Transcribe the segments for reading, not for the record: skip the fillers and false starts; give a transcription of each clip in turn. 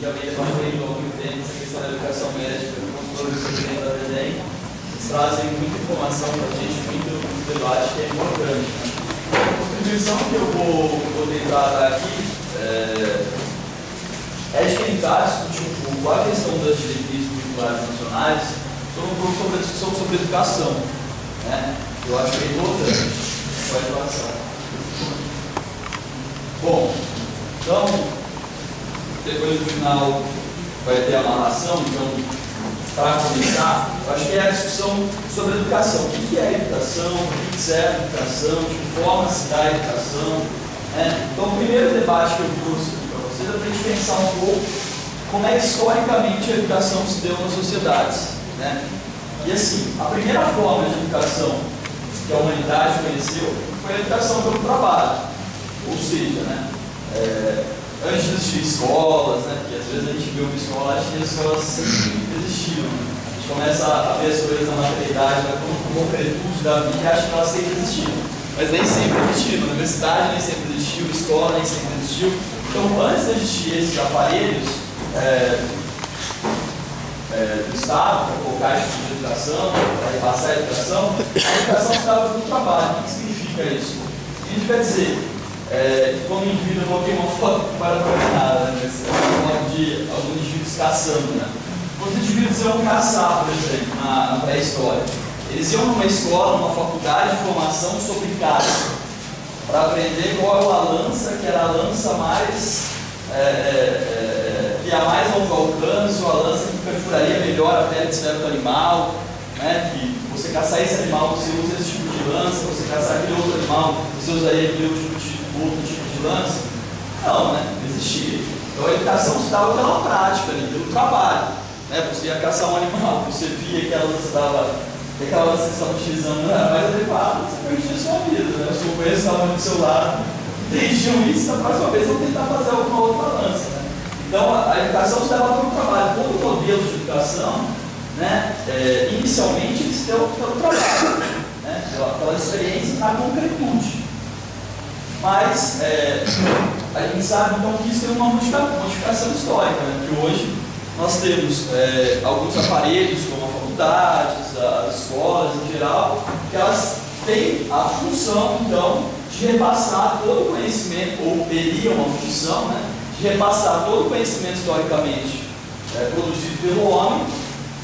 já vem debatendo há muito tempo essa questão da educação médica, com os professores da EDEM, eles trazem muita informação para a gente, muito debate que é importante. Né? A contribuição que eu vou tentar dar aqui é de tentar discutir um pouco a questão das diretrizes curriculares nacionais, sobre um pouco sobre a discussão sobre educação. Né? Eu acho que é importante. Pode passar. Bom, então, depois do final vai ter a narração, então, para começar, eu acho que é a discussão sobre a educação. O que é a educação? O que serve a educação? De que forma se dá a educação? Né? Então, o primeiro debate que eu trouxe aqui para vocês é para a gente pensar um pouco como é que historicamente a educação se deu nas sociedades. Né? E assim, a primeira forma de educação que a humanidade conheceu foi a educação pelo trabalho. Ou seja, né, antes de existir escolas, né, porque às vezes a gente vê uma escola, acha que as escolas sempre existiram. Né? A gente começa a ver as coisas na materialidade, na concretude da vida e acha que elas sempre existiram. Mas nem sempre existiram. A universidade nem sempre existiu, a escola nem sempre existiu. Então, antes de existir esses aparelhos do Estado, para colocar esse tipo de educação, para repassar a educação se dava pelo trabalho. O que significa isso? O que quer dizer? Como indivíduo, eu coloquei uma foto parabenizada, né? Uma foto de alguns indivíduos caçando. Né? Os indivíduos iam caçar, por exemplo, na pré-história. Eles iam numa escola, numa faculdade de formação sobre caça, para aprender qual é a lança, que era a lança mais que ia mais longo alcance, ou a lança que perfuraria melhor a pele de certo animal, né? Que você caçar esse animal, você usa esse tipo de lança, você caçar aquele outro animal, você usaria aquele outro tipo de lança? Não, né? Não existia. Então a educação se dava pela prática, ali, pelo trabalho. Né? Você ia caçar um animal, você via que aquela lança que você estava utilizando não era mais adequada, você perdia a sua vida. Né? Os companheiros estavam do seu lado, entendiam isso, da próxima vez vão tentar fazer alguma outra lança. Né? Então a educação se dava pelo trabalho. Todo o modelo de educação, né, inicialmente, ele se deu pelo trabalho, né, pela experiência na concretude. Mas a gente sabe então que isso tem uma modificação histórica, né? Que hoje nós temos alguns aparelhos, como as faculdades, as escolas em geral, que elas têm a função então de repassar todo o conhecimento, ou teriam uma função, né, de repassar todo o conhecimento historicamente produzido pelo homem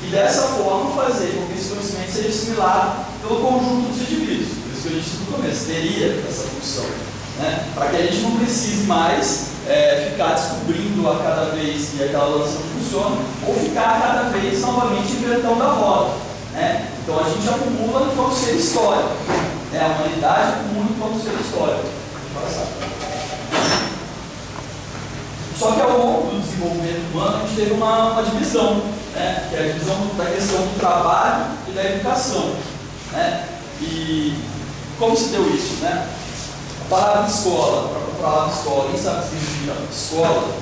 e dessa forma fazer com que esse conhecimento seja assimilado pelo conjunto dos indivíduos. Por isso que eu disse no começo, teria essa função. Né? Para que a gente não precise mais ficar descobrindo a cada vez que aquela lança não funciona, ou ficar a cada vez novamente inventando a roda. Né? Então a gente acumula enquanto ser histórico. Né? A humanidade acumula enquanto ser histórico. Só que ao longo do desenvolvimento humano a gente teve uma divisão, né? Que é a divisão da questão do trabalho e da educação. Né? E como se deu isso? Né? A palavra escola, a palavra escola, quem sabe o que significa escola?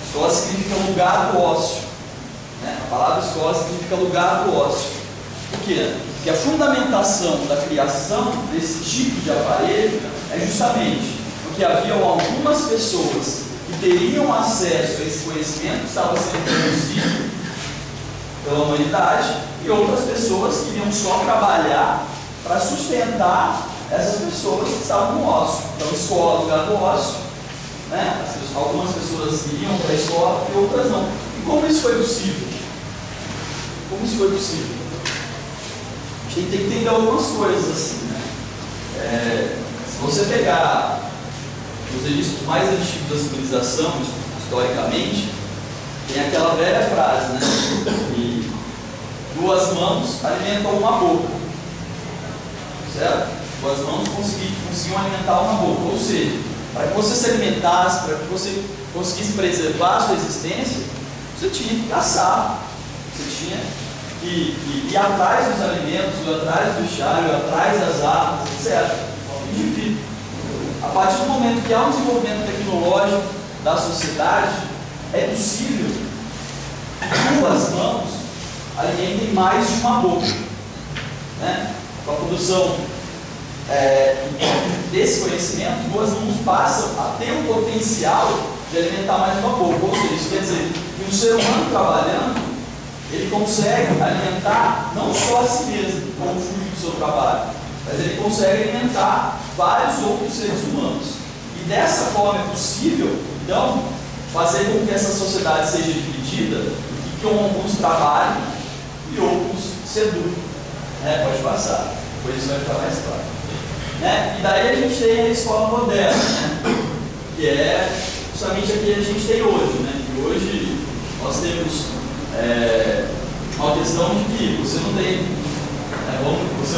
Escola significa lugar do ócio. Né? A palavra escola significa lugar do ócio. Por quê? Porque a fundamentação da criação desse tipo de aparelho é justamente porque haviam algumas pessoas que teriam acesso a esse conhecimento que estava sendo produzido pela humanidade e outras pessoas que iriam só trabalhar para sustentar essas pessoas que estavam no ócio. Então, escola, lugar do ócio, né? Algumas pessoas iriam para a escola e outras não. E como isso foi possível? Como isso foi possível? A gente tem que entender algumas coisas assim, né? Se você pegar os registros mais antigos da civilização, historicamente, tem aquela velha frase, né? Que 2 mãos alimentam uma boca. Certo? 2 mãos conseguiam alimentar uma boca. Ou seja, para que você se alimentasse, para que você conseguisse preservar a sua existência, você tinha que caçar, você tinha que ir atrás dos alimentos, ir atrás do chá, ir atrás das árvores, etc. Indivíduo. A partir do momento que há um desenvolvimento tecnológico da sociedade, é possível que 2 mãos alimentem mais de uma boca. Né? Com a produção desse conhecimento, duas mãos passam a ter um potencial de alimentar mais uma boca. Ou seja, isso quer dizer que um ser humano trabalhando, ele consegue alimentar não só a si mesmo, com o fruto do seu trabalho, mas ele consegue alimentar vários outros seres humanos. E dessa forma é possível, então, fazer com que essa sociedade seja dividida e que alguns trabalhem e outros se eduquem. Pode passar, depois isso vai ficar mais claro. E daí a gente tem a escola moderna, que é justamente a que a gente tem hoje. E hoje nós temos uma questão de que você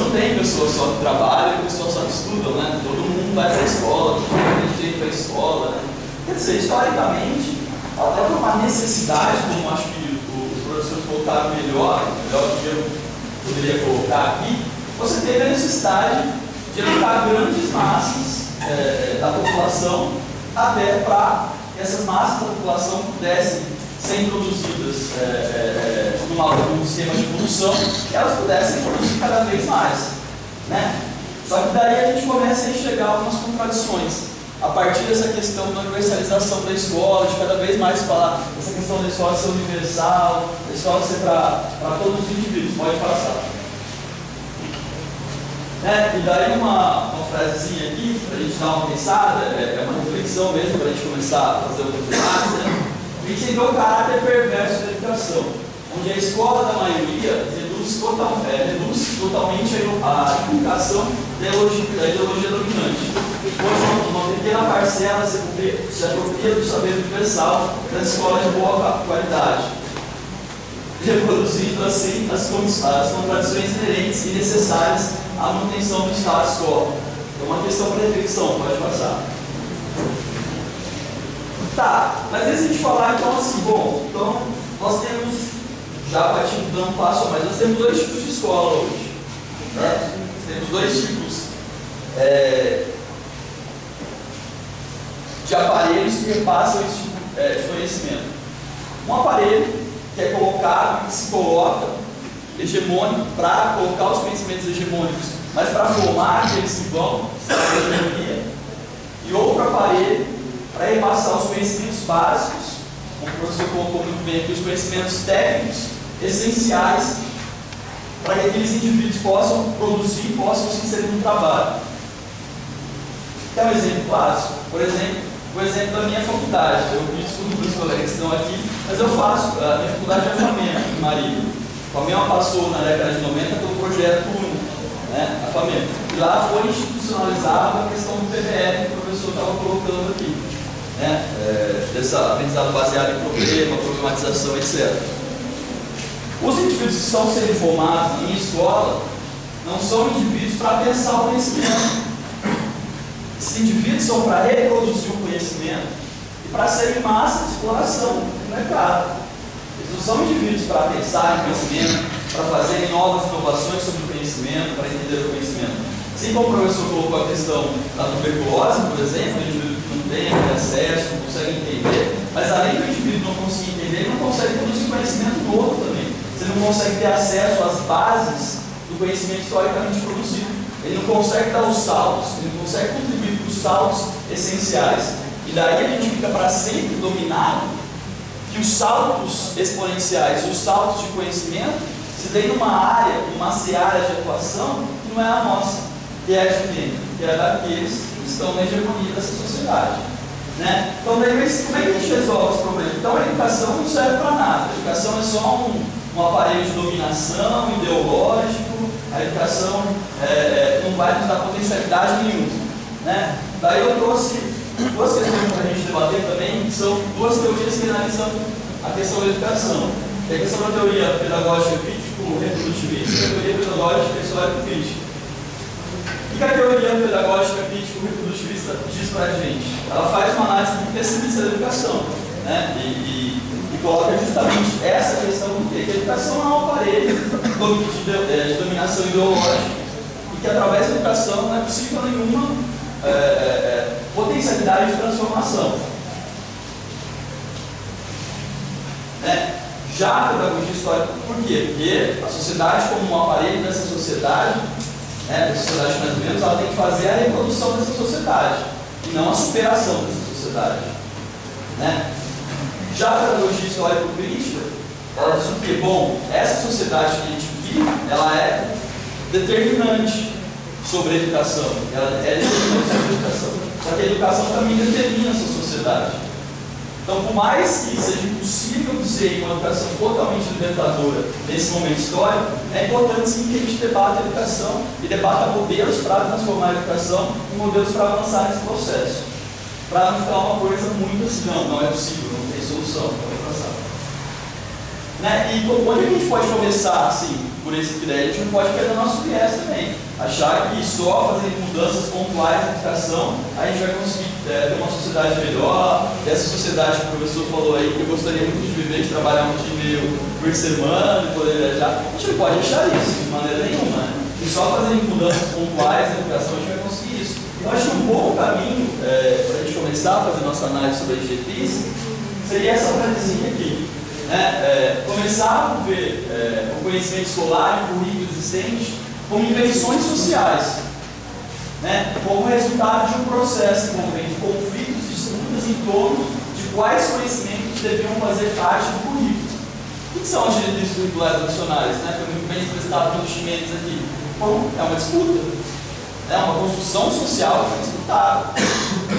não tem pessoas só que trabalham e pessoas só que estudam. Todo mundo vai para a escola, todo mundo tem jeito para a escola. Quer dizer, historicamente, até por uma necessidade, como acho que os professores colocaram melhor do que eu poderia colocar aqui, você teve a necessidade de educar grandes massas da população, até para que essas massas da população pudessem ser introduzidas num sistema de produção e elas pudessem produzir cada vez mais. Só que daí a gente começa a enxergar algumas contradições. A partir dessa questão da universalização da escola, de cada vez mais falar essa questão da escola ser universal, da escola ser para todos os indivíduos. Pode passar. E daí uma frasezinha aqui, para a gente dar uma pensada, é uma reflexão mesmo, para a gente começar a fazer outros debates. A gente tem o caráter perverso da educação, onde a escola da maioria reduz totalmente a educação da ideologia dominante. Hoje, uma pequena parcela se apropria do saber universal das escolas de boa qualidade, reproduzindo assim as contradições inerentes e necessárias à manutenção do status quo. É uma questão para reflexão, pode passar. Mas antes de a gente falar, então, assim, então nós temos, já partindo dando um passo a mais, nós temos dois tipos de escola hoje. Temos dois tipos de aparelhos que repassam esse tipo de conhecimento. Um aparelho que é colocado, que se coloca hegemônico para colocar os conhecimentos hegemônicos, mas para formar aqueles que vão para a hegemonia, e outro aparelho para repassar os conhecimentos básicos, como o professor colocou muito bem aqui, os conhecimentos técnicos essenciais para que aqueles indivíduos possam produzir, possam se inserir no trabalho. Quer um exemplo clássico? Por exemplo, o exemplo da minha faculdade. Eu desculpo para os colegas que estão aqui, mas eu faço, a minha faculdade é a FAMEMA, em Marília. A FAMEMA passou na década de 90 pelo projeto UNO, a FAMEMA. E lá foi institucionalizada a questão do PBL que o professor estava colocando aqui. Dessa aprendizado baseado em problema, problematização, etc. Os indivíduos que estão sendo formados em escola não são indivíduos para pensar o conhecimento. Esses indivíduos são para reproduzir o conhecimento e para serem massa de exploração no mercado. Eles não são indivíduos para pensar em conhecimento, para fazerem novas inovações sobre o conhecimento, para entender o conhecimento. Assim como o professor colocou a questão da tuberculose, por exemplo, o indivíduo que não tem acesso, não consegue entender, mas além do indivíduo não conseguir entender, ele não consegue produzir conhecimento novo também. Você não consegue ter acesso às bases do conhecimento historicamente produzido. Ele não consegue dar os saltos, ele não consegue contribuir para os saltos essenciais. E daí a gente fica para sempre dominado que os saltos exponenciais, os saltos de conhecimento, se deem numa área, numa seara de atuação que não é a nossa, que é a de quem? Que é daqueles que estão na hegemonia dessa sociedade. Então, daí, como é que a gente resolve esse problema? Então, a educação não serve para nada. A educação é só um aparelho de dominação ideológico. A educação não vai nos dar potencialidade nenhuma. Daí eu trouxe duas questões para a gente debater também, que são duas teorias que analisam a questão da educação. Tem a questão da teoria pedagógica crítico-reprodutivista e a teoria pedagógica histórico-crítica. O que a teoria pedagógica crítico-reprodutivista diz para a gente? Ela faz uma análise muito pessimista da educação, e coloca justamente essa questão do que a educação é um aparelho de dominação ideológica e que através da educação não é possível nenhuma potencialidade de transformação. Já a pedagogia histórica, por quê? Porque a sociedade como um aparelho dessa sociedade né, da sociedade mais ou menos, ela tem que fazer a reprodução dessa sociedade, e não a superação dessa sociedade. Né? Já a pedagogia histórico-crítica, ela diz o quê? Bom, essa sociedade que a gente vive, ela é determinante sobre a educação. Ela é determinante sobre a educação. Só que a educação também determina essa sociedade. Então, por mais que seja impossível dizer uma educação totalmente libertadora nesse momento histórico, é importante sim que a gente debata a educação e debata modelos para transformar a educação em modelos para avançar nesse processo. Para não ficar uma coisa muito assim, não é possível, não tem solução, não vai passar. Né? E onde a gente pode começar, assim, por esse critério, a gente não pode perder nosso viés também. Achar que só fazendo mudanças pontuais na educação, a gente vai conseguir ter uma sociedade melhor, essa sociedade que o professor falou aí, que eu gostaria muito de viver, de trabalhar um dia e meio por semana, de poder viajar. A gente não pode achar isso de maneira nenhuma. Né? E só fazendo mudanças pontuais na educação, a gente vai conseguir isso. Eu acho que um bom caminho para a gente começar a fazer nossa análise sobre a diretriz seria essa frasezinha aqui. Começar a ver o conhecimento escolar e o currículo existente como invenções sociais, né? Como resultado de um processo envolvendo conflitos e disputas em torno de quais conhecimentos deviam fazer parte do currículo. O que são as diretrizes curriculares nacionais? Né? Foi muito bem expressado pelos chineses aqui. Bom, é uma disputa, é uma construção social que foi disputada.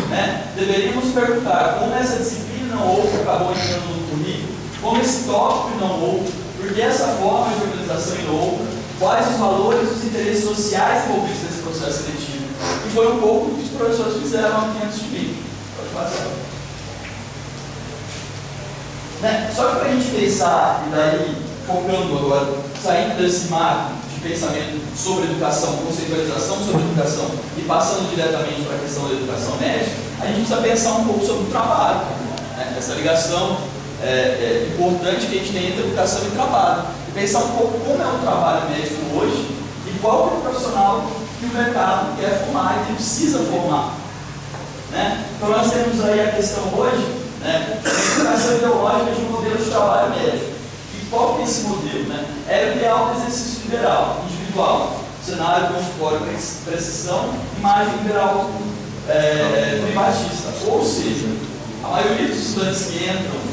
Né? Deveríamos perguntar como essa disciplina ou outra acabou entrando no currículo, como esse tópico não houve, por que essa forma de organização e outra, quais os valores e os interesses sociais envolvidos nesse processo seletivo. E foi um pouco o que os professores fizeram aqui antes de mim. Pode passar. Né? Só que para a gente pensar, e daí focando agora, saindo desse marco de pensamento sobre educação, conceitualização sobre educação, e passando diretamente para a questão da educação médica, a gente precisa pensar um pouco sobre o trabalho. Né? Essa ligação importante que a gente tem entre educação e trabalho. E pensar um pouco como é o trabalho médico hoje e qual é o profissional que o mercado quer formar e que precisa formar. Né? Então nós temos aí a questão hoje, né, a educação ideológica de um modelo de trabalho médico. E qual que é esse modelo? Né? É o ideal do exercício liberal, individual, cenário consultório, precisão, imagem liberal privatista. Ou seja, a maioria dos estudantes que entram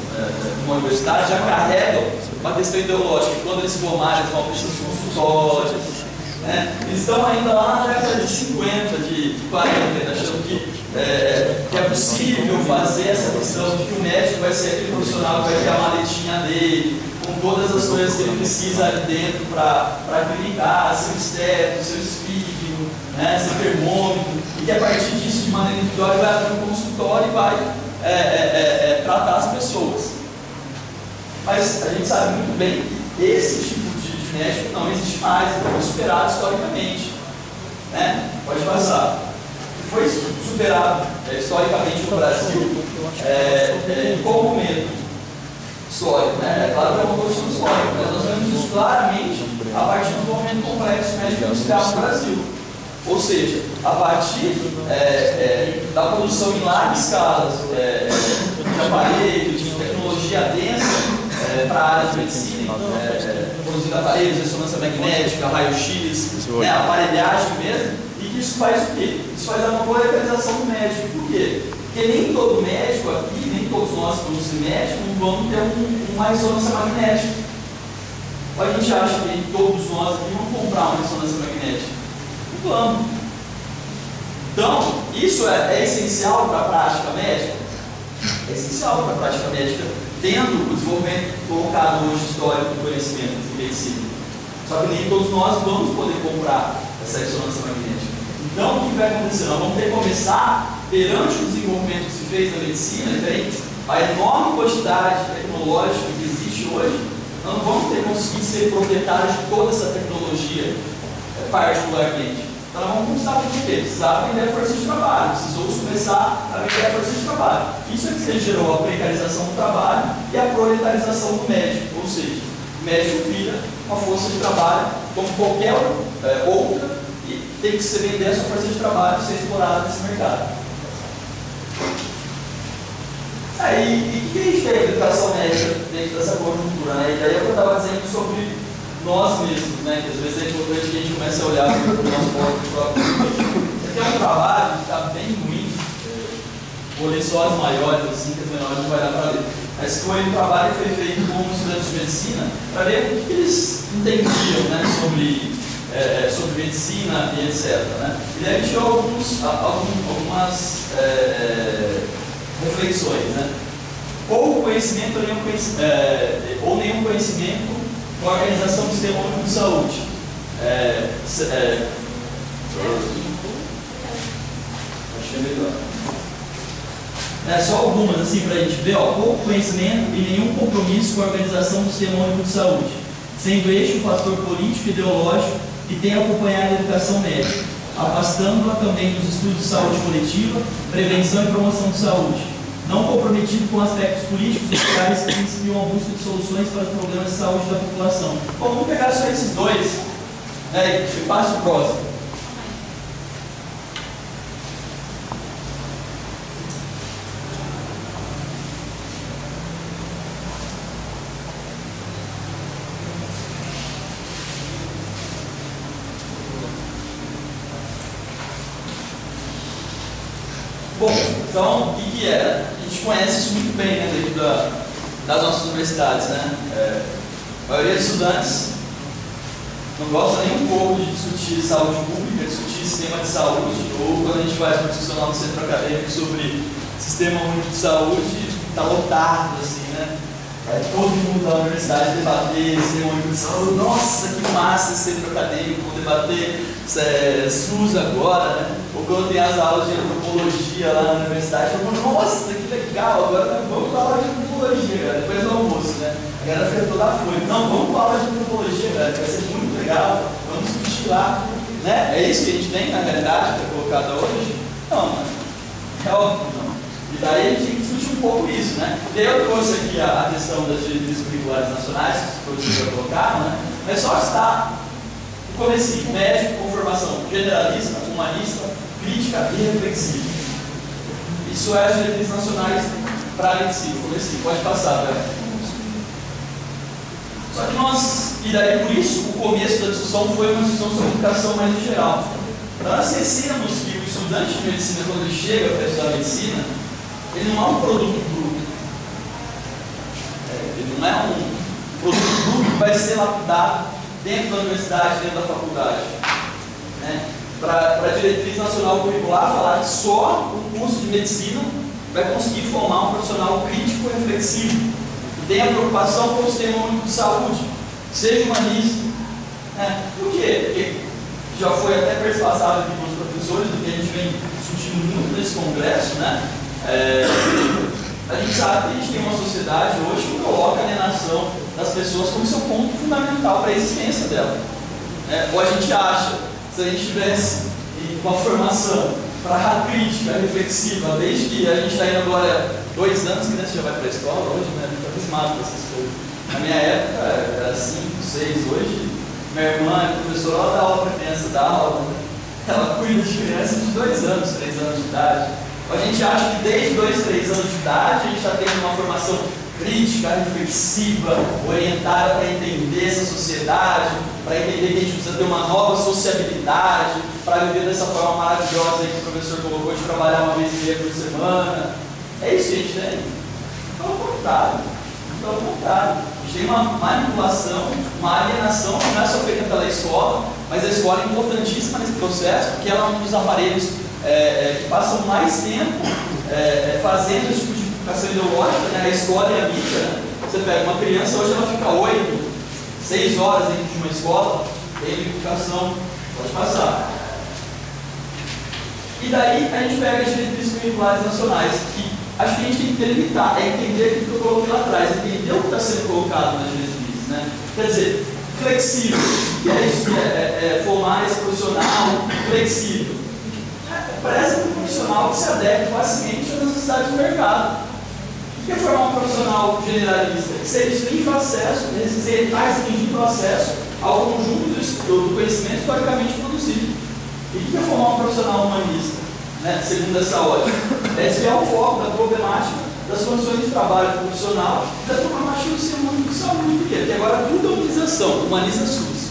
numa universidade já carregam uma questão ideológica. Quando eles se formarem, eles vão precisar de consultórios. Né? Eles estão ainda lá na década de 50, de 40, achando que é possível fazer essa questão de que o médico vai ser aquele profissional que vai ter a maletinha dele, com todas as coisas que ele precisa ali dentro para clinicar, seu esteto, seu espírito, né, seu termômetro, e que a partir disso, de maneira individual, ele vai abrir um consultório e vai tratar as pessoas. Mas a gente sabe muito bem que esse tipo de médico não existe mais, foi superado historicamente. Né? Pode passar. Foi superado historicamente no Brasil em qual momento histórico? Né? É claro que é uma construção histórica, mas nós vemos isso claramente a partir do momento complexo médico industrial no Brasil. Ou seja, a partir da produção em larga escala de aparelhos, de tecnologia densa para a área de medicina, produzindo aparelhos, ressonância magnética, raio-x, né, aparelhagem mesmo, e que isso faz o quê? Isso faz a molecarização do médico. Por quê? Porque nem todo médico aqui, nem todos nós que vamos ser médicos, não vamos ter uma ressonância magnética. Ou a gente acha que todos nós aqui vamos comprar uma ressonância magnética? Vamos. Então, isso é essencial para a prática médica? É essencial para a prática médica, tendo o desenvolvimento colocado hoje histórico do conhecimento de medicina. Só que nem todos nós vamos poder comprar essa ressonância magnética. Então, o que vai acontecer? Nós vamos ter que começar, perante o desenvolvimento que se fez na medicina, a enorme quantidade tecnológica que existe hoje, nós não vamos ter conseguido ser proprietários de toda essa tecnologia particularmente. Então, nós vamos precisar de quê? Precisar vender a força de trabalho, precisou começar a vender a força de trabalho. Isso é que gerou a precarização do trabalho e a proletarização do médico, ou seja, o médico vira uma força de trabalho como qualquer outra e tem que se vender a sua força de trabalho e ser explorada nesse mercado. E o que a gente tem de educação médica dentro dessa conjuntura? Né? E daí eu estava dizendo sobre nós mesmos, né? Que às vezes é importante que a gente comece a olhar para o nosso próprio. Esse aqui é um trabalho que está bem ruim. Vou ler só as maiores, assim, que as menores não vai dar para ler. Mas foi um trabalho que foi feito com estudantes de medicina para ver o que eles entendiam, né, sobre medicina e etc. Né? E daí tirou algumas reflexões. Né? Ou conhecimento ou nenhum conhecimento com a organização do Sistema Único de Saúde. Acho que é melhor. Só algumas, assim, para a gente ver, pouco conhecimento e nenhum compromisso com a organização do Sistema Único de Saúde, sendo este um fator político e ideológico que tem acompanhado a educação médica, afastando-a também dos estudos de saúde coletiva, prevenção e promoção de saúde, não comprometido com aspectos políticos e sociais que inspiram a busca de soluções para os problemas de saúde da população. Bom, vamos pegar só esses dois, né, e passo o próximo. Bom, então, o que é? A gente conhece isso muito bem, né, dentro das nossas universidades, né? A maioria dos estudantes não gosta nem um pouco de discutir saúde pública, discutir sistema de saúde, ou quando a gente faz uma discussão lá no centro acadêmico sobre sistema único de saúde, está lotado, assim, né? Todo mundo da universidade debater sistema único de saúde, nossa, que massa esse centro acadêmico, vão debater SUS agora, né? Ou quando tem as aulas de antropologia lá na universidade, eu falo, nossa, que legal, agora vamos para a aula de antropologia, cara, depois do almoço, né? A galera fica toda fome. Não, vamos para a aula de antropologia, cara, vai ser muito legal, vamos discutir lá, né? É isso que a gente tem na realidade, que é colocada hoje? Não, né? É óbvio, não. E daí a gente tem que discutir um pouco isso, né? E aí eu trouxe aqui a questão das diretrizes curriculares nacionais, que os professores já colocaram, né? Mas só está o comecinho, médico com formação generalista, humanista, crítica e reflexiva. Isso é as diretrizes nacionais para a medicina, comecinho, pode passar, velho. Só que e daí por isso, o começo da discussão foi uma discussão sobre educação mais em geral. Nós esquecemos que o estudante de medicina, quando ele chega para estudar medicina, ele não é um produto bruto. Ele não é um produto bruto que vai ser lapidado dentro da universidade, dentro da faculdade. Né? Para a diretriz nacional curricular falar que só o curso de medicina vai conseguir formar um profissional crítico e reflexivo, que tenha preocupação com o sistema único de saúde, seja humanista. Né? Por quê? Porque já foi até perpassado aqui pelos professores, do que a gente vem discutindo muito nesse congresso, né? A gente sabe que a gente tem uma sociedade hoje que coloca a alienação das pessoas como seu ponto fundamental para a existência dela. Ou a gente acha, se a gente tivesse uma formação para a crítica, reflexiva, desde que a gente está indo agora 2 anos, que a gente já vai para a escola hoje, né? Estou abismado com essas coisas. Na minha época era 5, 6, hoje minha irmã é professora, ela dá aula para criança, dá aula, né? Ela cuida de crianças de 2 anos, 3 anos de idade. A gente acha que desde 2, 3 anos de idade a gente está tendo uma formação crítica, reflexiva, orientada para entender essa sociedade, para entender que a gente precisa ter uma nova sociabilidade, para viver dessa forma maravilhosa aí que o professor colocou, de trabalhar 1 vez e meia por semana. É isso que a gente tem? Pelo contrário. Pelo contrário. A gente tem uma manipulação, uma alienação que não é só feita pela escola, mas a escola é importantíssima nesse processo, porque ela é um dos aparelhos que passam mais tempo fazendo esse tipo de educação ideológica, né? A escola e a mídia. Né? Você pega uma criança, hoje ela fica 8, 6 horas dentro de uma escola, tem educação, pode passar. E daí a gente pega as diretrizes curriculares nacionais, que acho que a gente tem que delimitar, entender aquilo que eu coloquei lá atrás, entender o que está sendo colocado nas diretrizes. Né? Quer dizer, flexível, formar esse profissional flexível. Parece um profissional que se adequa facilmente às necessidades do mercado. O que é formar um profissional generalista? Que você restringe o acesso, ele está restringindo o acesso ao conjunto do conhecimento historicamente produzido. E o que é formar um profissional humanista, né, segundo essa ótica? É desviar o foco da problemática das condições de trabalho do profissional e da programação do Sistema Único de Saúde. Por quê? Porque agora tudo é humanização, humaniza SUS.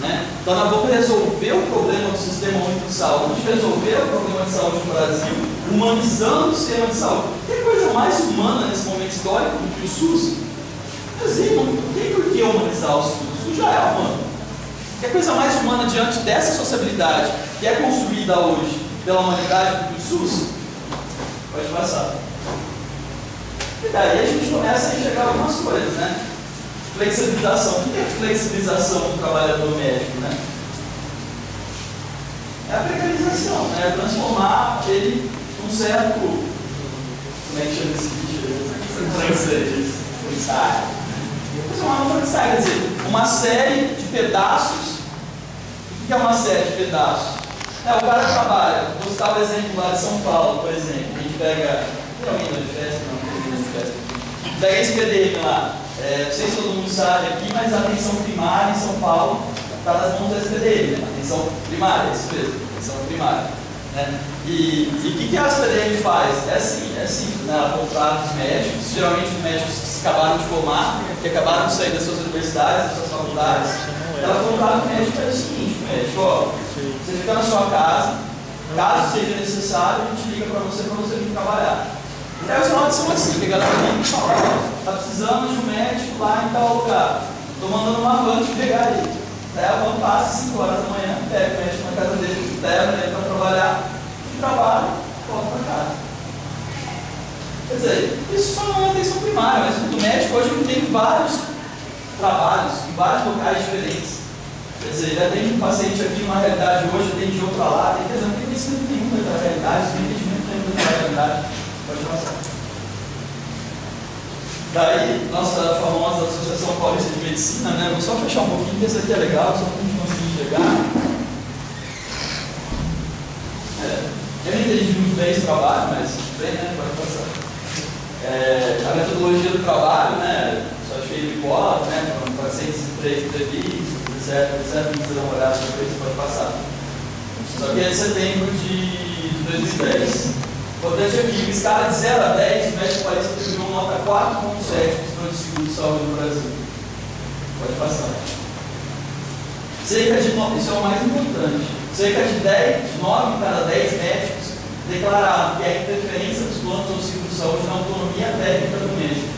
Né? Então nós vamos resolver o problema do Sistema Único de Saúde, resolver o problema de saúde no Brasil, humanizando o sistema de saúde. Tem coisa mais humana nesse momento histórico do que o SUS? Mas não tem por que humanizar o SUS, o SUS já é humano. Que coisa mais humana diante dessa sociabilidade que é construída hoje pela humanidade do que o SUS? Pode passar. E daí a gente começa a enxergar algumas coisas, né? Flexibilização. O que é flexibilização do trabalhador médico, né? É a precarização, né? É transformar ele num certo... Como é que chama esse bicho? Francês. Frankenstein. Transformar num Frankenstein, quer dizer, uma série de pedaços. O que é uma série de pedaços? O cara trabalha, vou citar o exemplo lá de São Paulo, por exemplo. A gente pega... Tem alguém de festa? Não, tem alguém de festa. Pega esse PDM lá. Não sei se todo mundo sabe aqui, mas a atenção primária em São Paulo está nas mãos do SPDM, né? Atenção primária, é isso mesmo, atenção primária. Né? E o que a SPDM faz? É assim, né? Ela contrata os médicos, geralmente os médicos que acabaram de formar, que acabaram de sair das suas universidades, das suas faculdades. Ela contrata o médico e faz o seguinte, médico, ó, você fica na sua casa, caso seja necessário, a gente liga para você vir trabalhar. Então os notas são assim, que a galera vem e fala, está precisando de um médico lá em tal lugar. Estou mandando uma van te pegar aí. Daí a van passa 5 horas da manhã, pega o médico na casa dele, leva ele para trabalhar, e trabalha, volta para casa. Quer dizer, isso só não é atenção primária, mas o médico hoje ele tem vários trabalhos, em vários locais diferentes. Quer dizer, ele atende um paciente aqui numa realidade hoje, atende outra lá, quer dizer, não tem conhecimento nenhum da realidade, não tem entendimento nenhum da realidade. Pode passar. Daí, nossa famosa Associação Paulista de Medicina, né? Vou só fechar um pouquinho, porque esse aqui é legal, só para a gente conseguir chegar. Eu não entendi muito bem esse trabalho, mas bem, né? Pode passar. A metodologia do trabalho, né? Só achei hipótese, né? Com pacientes em 3 entrevistas, etc. Não precisa dar uma olhada depois, pode passar. Só que é de setembro de 2010. Importante aqui, escala de 0 a 10, o médico paulista terminou nota 4,7 para o seguro de saúde no Brasil. Pode passar. Cerca de 9, isso é o mais importante. Cerca de 9 em cada 10 médicos declararam que a interferência dos planos ou seguro de saúde na autonomia técnica do médico.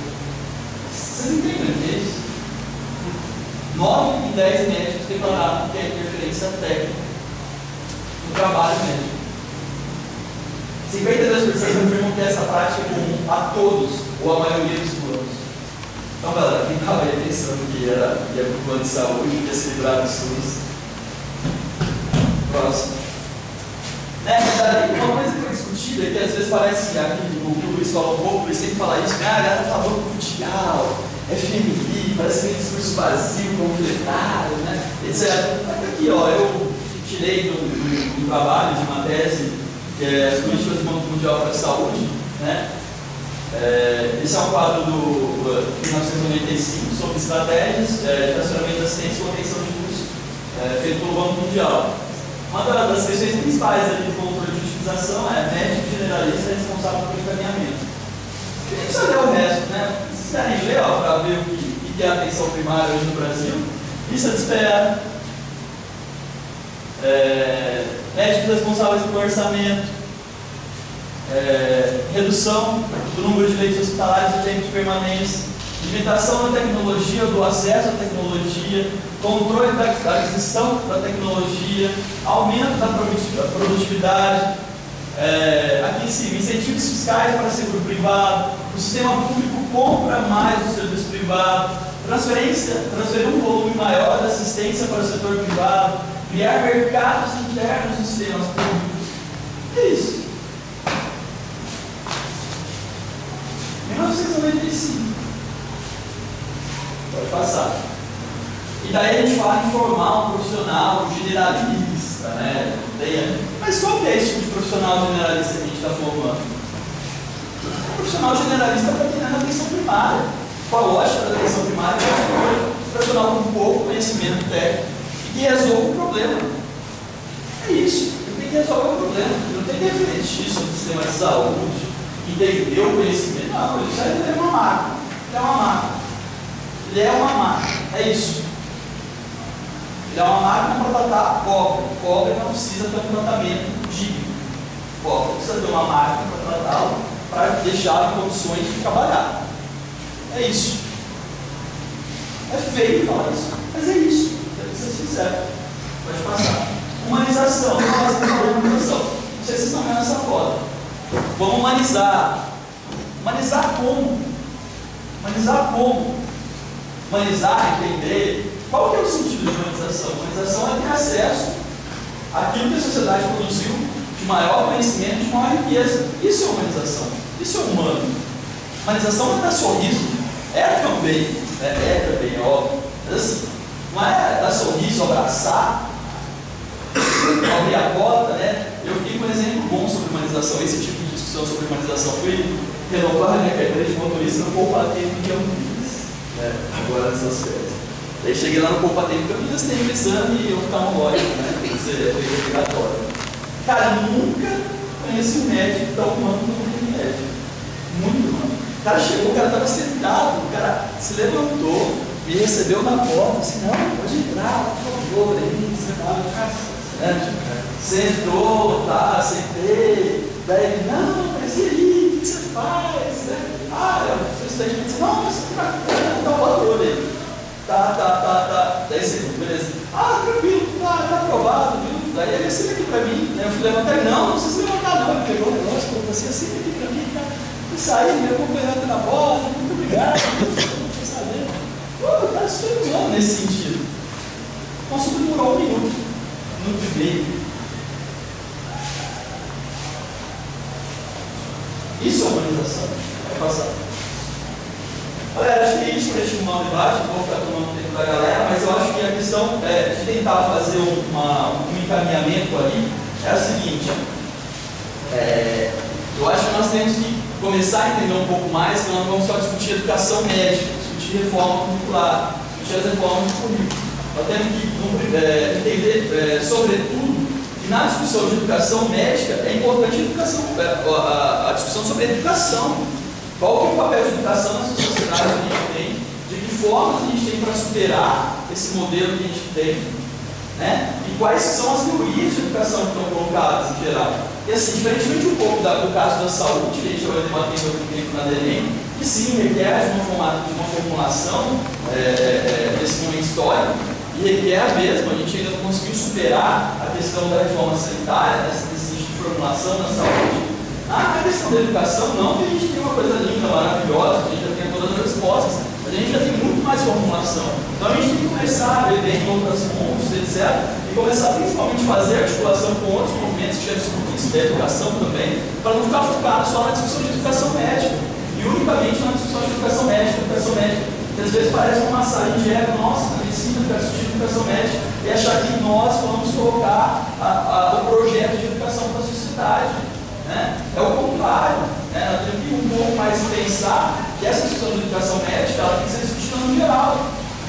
Vocês entendem o que é isso? 9 em 10 médicos declararam que a interferência técnica no trabalho médico. 52% afirmam que essa prática é comum a todos, ou a maioria dos planos. Então, galera, quem estava aí pensando que ia para o plano de saúde, ia se livrar do SUS. Próximo. Uma coisa que foi discutida é que às vezes parece, aqui o Luiz falou um pouco, o Luiz sempre fala isso, a galera tá falando mundial, FMI, parece que tem discurso vazio, panfletário, né? Etc. Aqui, ó, eu tirei do trabalho de uma tese que é as políticas do Banco Mundial para a Saúde, né? Esse é um quadro do 1995 sobre estratégias de tracionamento da assistência e contenção de custos, feito pelo Banco Mundial. Uma das questões principais ali do controle de utilização é médico generalista responsável pelo encaminhamento. A gente precisa ler o resto, né? Vocês querem ler para ver o que é a atenção primária hoje no Brasil? Lista de espera. Médicos responsáveis pelo orçamento, redução do número de leitos hospitalares e tempo de permanência, limitação da tecnologia, do acesso à tecnologia, controle da aquisição da tecnologia, aumento da produtividade, aqui em cima, incentivos fiscais para seguro privado, o sistema público compra mais do serviço privado, transferir um volume maior da assistência para o setor privado, criar mercados internos nos sistemas públicos. É isso. 1995. Pode passar. E daí a gente fala em formar um profissional generalista, né? Mas qual que é esse tipo de profissional generalista que a gente está formando? Um profissional generalista para quem é na atenção primária. Qual a lógica da atenção primária? É um profissional com pouco conhecimento técnico e que resolve o problema. É isso. Ele tem que resolver o problema. Ele não tem que refletir sobre o sistema de saúde. entendeu o conhecimento. Não, ele é uma máquina. Ele é uma máquina. Ele é uma máquina. É isso. Ele é uma máquina para tratar cobre. Cobre não precisa ter um tratamento digno. Cobre precisa ter uma máquina para tratá-lo, para deixá-lo em condições de trabalhar. É isso. É feio falar isso, mas é isso. Tem que ser sincero. Pode passar. Humanização. Nossa, humanização. Não sei se vocês estão vendo essa foto. Vamos humanizar. Humanizar como? Humanizar como? Humanizar, entender. Qual que é o sentido de humanização? Humanização é ter acesso àquilo que a sociedade produziu de maior conhecimento, de maior riqueza. Isso é humanização. Isso é humano. Humanização não é dar sorriso. É também, óbvio. Mas assim, não é dar sorriso, abraçar, abrir a porta, né? Eu fiquei com um exemplo bom sobre humanização. Esse tipo de discussão sobre humanização foi renovar a minha carteira de motorista no Poupatempo de Campinas, né? Agora nessas férias. Daí cheguei lá no Poupatempo de Campinas, tem um exame e oftalmológico, né? Tem que ser obrigatório. Cara, nunca conheci um médico tão humano como aquele médico. Muito humano. O cara chegou, o cara estava sentado, o cara se levantou, me recebeu na porta, assim, não, pode entrar, por favor, aí, sentou, tá, sentei, daí ele, não, mas e aí, o que você faz? Eu sou estudante de medicina, não, mas você tá botando aí. Tá, daí você, beleza, tranquilo, tá aprovado, viu? Daí ele assina aqui pra mim, né? Eu fui levantar, não precisa levantar não, ele pegou o negócio, falou assim, assina aqui pra mim, tá? Fui sair, me acompanhando na porta, muito obrigado, não tô sabendo. O cara se foi humano nesse sentido. Nossa, demorou 1 minuto, 1 minuto e meio. Isso é humanização. Vai passar. Galera, acho que é isso para estimular o debate, não vou ficar tomando tempo da galera, mas eu acho que a questão de tentar fazer um encaminhamento ali é a seguinte. Eu acho que nós temos que começar a entender um pouco mais que nós não vamos só discutir educação médica, discutir reforma curricular, discutir as reformas do currículo. Nós temos que entender, sobretudo, que na discussão de educação médica é importante a discussão sobre educação. Qual que é o papel de educação nessa sociedade que a gente tem? De que formas a gente tem para superar esse modelo que a gente tem? Né? E quais são as teorias de educação que estão colocadas em geral? E assim, diferentemente um pouco do caso da saúde, que a gente vai debater em outro tempo na DENEM, que sim, requer de uma formulação nesse momento histórico, e requer mesmo, a gente ainda não conseguiu superar a questão da reforma sanitária, desse tipo de formulação na saúde. Na questão da educação, não que a gente tem uma coisa linda, maravilhosa, que a gente já tem todas as respostas, mas a gente já tem muito mais formulação. Então a gente tem que começar a ver bem outras fontes, etc. E começar principalmente a fazer articulação com outros movimentos que já discutem isso da educação também, para não ficar focado só na discussão de educação médica. E unicamente na discussão de educação médica, que às vezes parece uma massagem de ego, nossa, na medicina, eu quero discutir educação médica, e achar que nós vamos colocar o projeto de educação para a sociedade. Né? É o contrário, né? Nós temos que ir um pouco mais pensar que essa questão de educação médica ela tem que ser discutida no geral,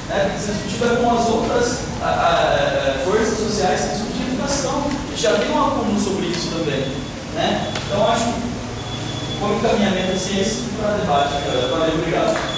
né? Tem que ser discutida com as outras forças sociais que discutem educação. E já tem um acúmulo sobre isso também, né? Então acho que como encaminhamento assim, esse para debate, galera. Valeu, obrigado.